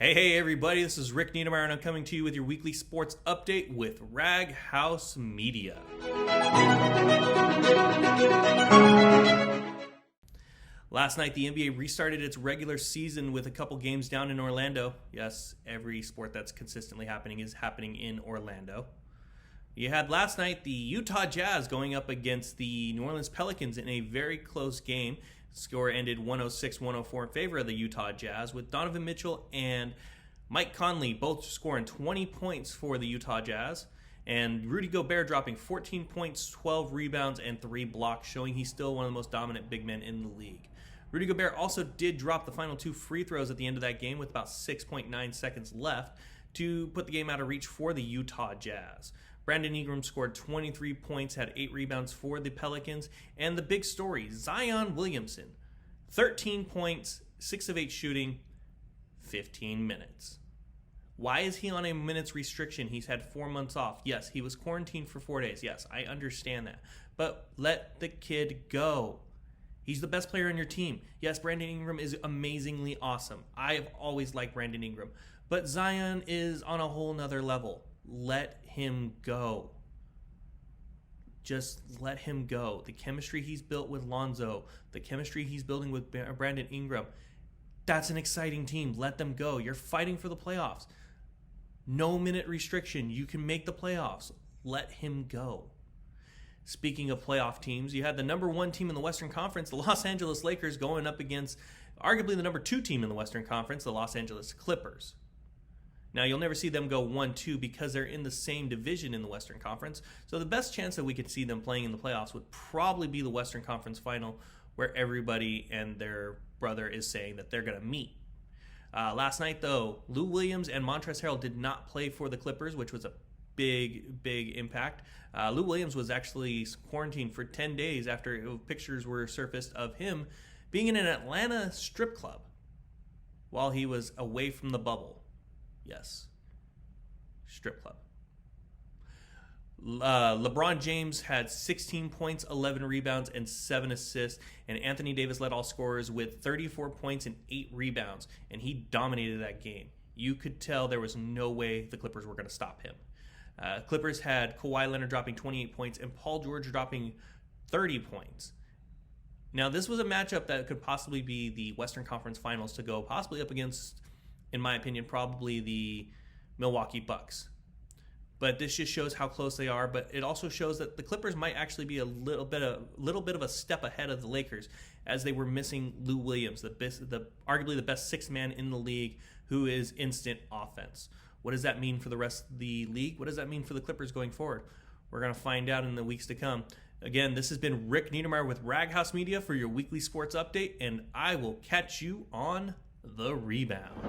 Hey everybody, this is Rick Niedermeyer and I'm coming to you with your weekly sports update with Rag House Media. Last night, the NBA restarted its regular season with a couple games down in Orlando. Yes, every sport that's consistently happening is happening in Orlando. You had last night the Utah Jazz going up against the New Orleans Pelicans in a very close game. The score ended 106-104 in favor of the Utah Jazz, with Donovan Mitchell and Mike Conley both scoring 20 points for the Utah Jazz, and Rudy Gobert dropping 14 points, 12 rebounds, and 3 blocks, showing he's still one of the most dominant big men in the league. Rudy Gobert also did drop the final 2 free throws at the end of that game with about 6.9 seconds left to put the game out of reach for the Utah Jazz. Brandon Ingram scored 23 points, had 8 rebounds for the Pelicans, and the big story, Zion Williamson, 13 points, 6 of 8 shooting, 15 minutes. Why is he on a minutes restriction? He's had 4 months off. Yes, he was quarantined for 4 days. Yes, I understand that. But let the kid go. He's the best player on your team. Yes, Brandon Ingram is amazingly awesome. I have always liked Brandon Ingram. But Zion is on a whole nother level. Let him go. Just let him go. The chemistry he's built with Lonzo, the chemistry he's building with Brandon Ingram, that's an exciting team. Let them go. You're fighting for the playoffs. No minute restriction. You can make the playoffs. Let him go. Speaking of playoff teams, you had the number 1 team in the Western Conference, the Los Angeles Lakers, going up against arguably the number 2 team in the Western Conference, the Los Angeles Clippers. Now, you'll never see them go 1-2 because they're in the same division in the Western Conference. So the best chance that we could see them playing in the playoffs would probably be the Western Conference Final, where everybody and their brother is saying that they're going to meet. Last night, though, Lou Williams and Montrezl Harrell did not play for the Clippers, which was a big impact. Lou Williams was actually quarantined for 10 days after pictures were surfaced of him being in an Atlanta strip club while he was away from the bubble. Yes, strip club. LeBron James had 16 points, 11 rebounds, and 7 assists, and Anthony Davis led all scorers with 34 points and 8 rebounds, and he dominated that game. You could tell there was no way the Clippers were going to stop him. Clippers had Kawhi Leonard dropping 28 points and Paul George dropping 30 points. Now, this was a matchup that could possibly be the Western Conference Finals to go possibly up against, in my opinion, probably the Milwaukee Bucks. But this just shows how close they are. But it also shows that the Clippers might actually be a little bit of a step ahead of the Lakers, as they were missing Lou Williams, arguably the best 6th man in the league, who is instant offense. What does that mean for the rest of the league? What does that mean for the Clippers going forward? We're going to find out in the weeks to come. Again, this has been Rick Niedermeyer with Rag House Media for your weekly sports update, and I will catch you on the rebound.